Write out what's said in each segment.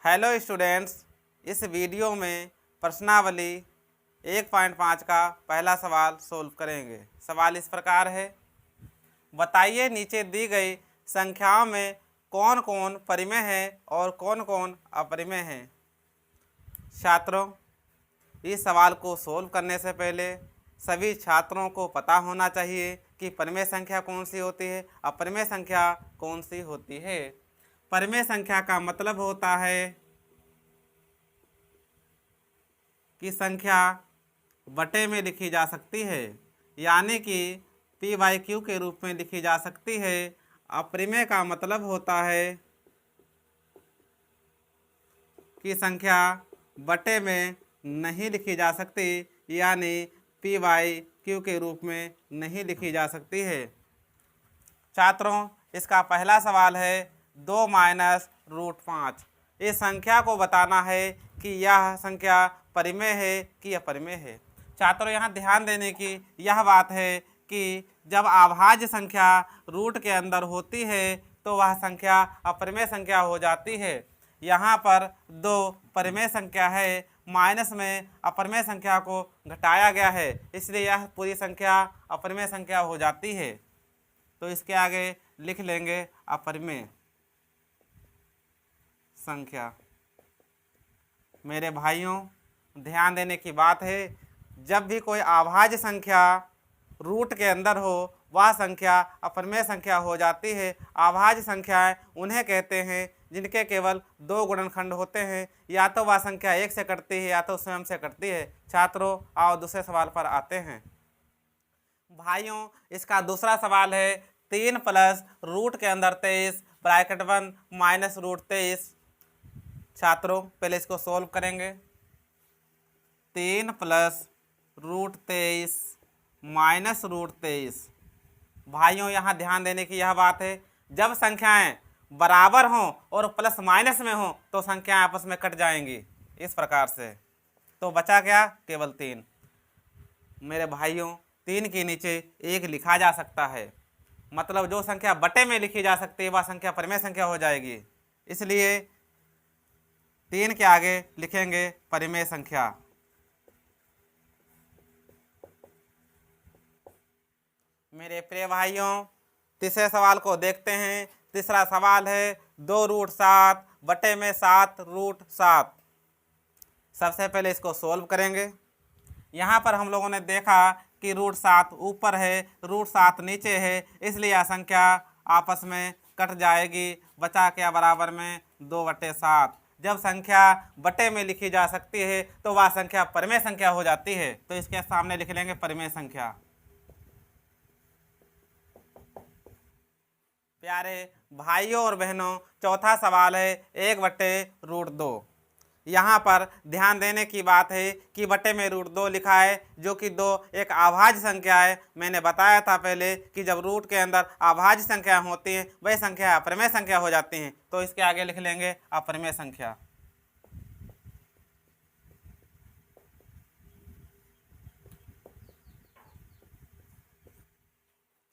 Hello students, इस video में प्रश्नावली 1.5 का पहला सवाल सोल्व करेंगे। सवाल इस प्रकार है, बताइए नीचे दी गई संख्याओं में कौन कौन परिमेय है और कौन कौन अपरिमेय है। छात्रों, इस सवाल को सोल्व करने से पहले सभी छात्रों को पता होना चाहिए कि परिमेय संख्या कौन सी होती है, अपरिमेय संख्या कौन सी होती है। परिमेय संख्या का मतलब होता है कि संख्या बटे में लिखी जा सकती है, यानी कि p/q के रूप में लिखी जा सकती है। अपरिमेय का मतलब होता है कि संख्या बटे में नहीं लिखी जा सकती, यानी p/q के रूप में नहीं लिखी जा सकती है। छात्रों, इसका पहला सवाल है 2 - √5। इस संख्या को बताना है कि यह संख्या परिमेय है कि अपरिमेय है। छात्रों, यहाँ ध्यान देने की यह बात है कि जब अभाज्य संख्या रूट के अंदर होती है तो वह संख्या अपरिमेय संख्या हो जाती है। यहाँ पर 2 परिमेय संख्या है, माइनस में अपरिमेय संख्या को घटाया गया है, इसलिए यह पूरी संख्या अपरिमेय संख्या हो जाती है। तो इसके आगे लिख लेंगे अपरिमेय संख्या। मेरे भाइयों, ध्यान देने की बात है, जब भी कोई अभाज्य संख्या रूट के अंदर हो वह संख्या अपरिमेय संख्या हो जाती है। अभाज्य संख्याएं उन्हें कहते हैं जिनके केवल 2 गुणनखंड होते हैं, या तो वह संख्या 1 से कटती है या तो स्वयं से कटती है। छात्रों, आओ दूसरे सवाल पर आते हैं। भाइयों, इसका दूसरा सवाल है 3 + रूट के अंदर 23 ब्रैकेट बंद -√23। छात्रों, पहले इसको सोल्व करेंगे। 3 + √23 -√23। भाइयों, यहाँ ध्यान देने की यह बात है, जब संख्याएं बराबर हों और प्लस माइनस में हों तो संख्याएं आपस में कट जाएंगी इस प्रकार से। तो बचा क्या? केवल 3। मेरे भाइयों, 3 के नीचे 1 लिखा जा सकता है, मतलब जो संख्या बटे में लिखी जा सकती है वह संख्या परिमेय संख्या हो जाएगी, इसलिए 3 के आगे लिखेंगे परिमेय संख्या। मेरे प्रिय भाइयों, तीसरे सवाल को देखते हैं। तीसरा सवाल है 2√7 बटे में 7√7। सबसे पहले इसको सोल्व करेंगे। यहाँ पर हम लोगों ने देखा कि √7 ऊपर है, √7 नीचे है, इसलिए यह संख्या आपस में कट जाएगी। बचा क्या बराबर में 2/7। जब संख्या बटे में लिखी जा सकती है तो वह संख्या परिमेय संख्या हो जाती है, तो इसके सामने लिख लेंगे परिमेय संख्या। प्यारे भाइयों और बहनों, चौथा सवाल है 1/√2। यहाँ पर ध्यान देने की बात है कि बटे में √2 लिखा है, जो कि 2 एक अभाज्य संख्या है। मैंने बताया था पहले कि जब रूट के अंदर अभाज्य संख्या होती हैं वही संख्या अपरिमेय संख्या हो जाती हैं, तो इसके आगे लिख लेंगे अपरिमेय संख्या।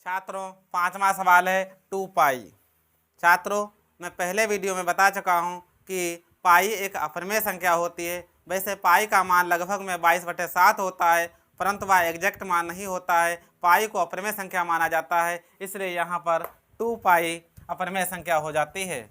छात्रों, पांचवा सवाल है 2π। छात्रों, मैं पहले वीडियो में बता चुका हूँ कि पाई एक अपरिमेय संख्या होती है। वैसे पाई का मान लगभग में 22/7 होता है, परंतु वह एग्जैक्ट मान नहीं होता है। पाई को अपरिमेय संख्या माना जाता है, इसलिए यहाँ पर 2π अपरिमेय संख्या हो जाती है।